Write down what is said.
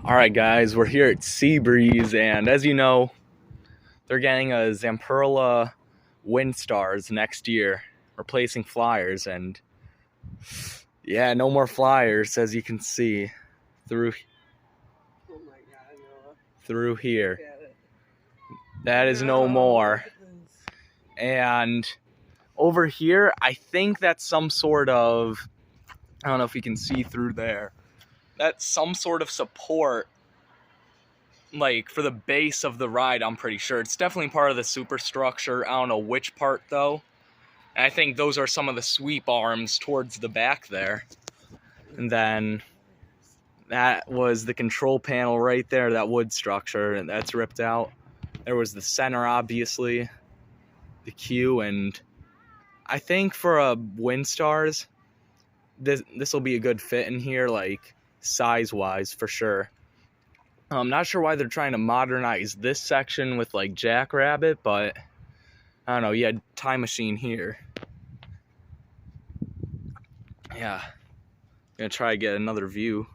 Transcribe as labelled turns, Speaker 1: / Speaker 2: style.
Speaker 1: Alright guys, we're here at Seabreezes, and as you know, they're getting a Zamperla Windstarz next year, replacing flyers, and yeah, no more flyers as you can see through here. That is no more. And over here, I think that's some sort of, I don't know if you can see through there, that's some sort of support, like for the base of the ride. I'm pretty sure it's definitely part of the superstructure. I don't know which part though. And I think those are some of the sweep arms towards the back there. And then that was the control panel right there, that wood structure, and that's ripped out. There was the center, obviously, the queue, and I think for a Windstarz, this will be a good fit in here, like size-wise for sure. I'm not sure why they're trying to modernize this section with like Jackrabbit, but I don't know. You had Time Machine here. Yeah, gonna try to get another view.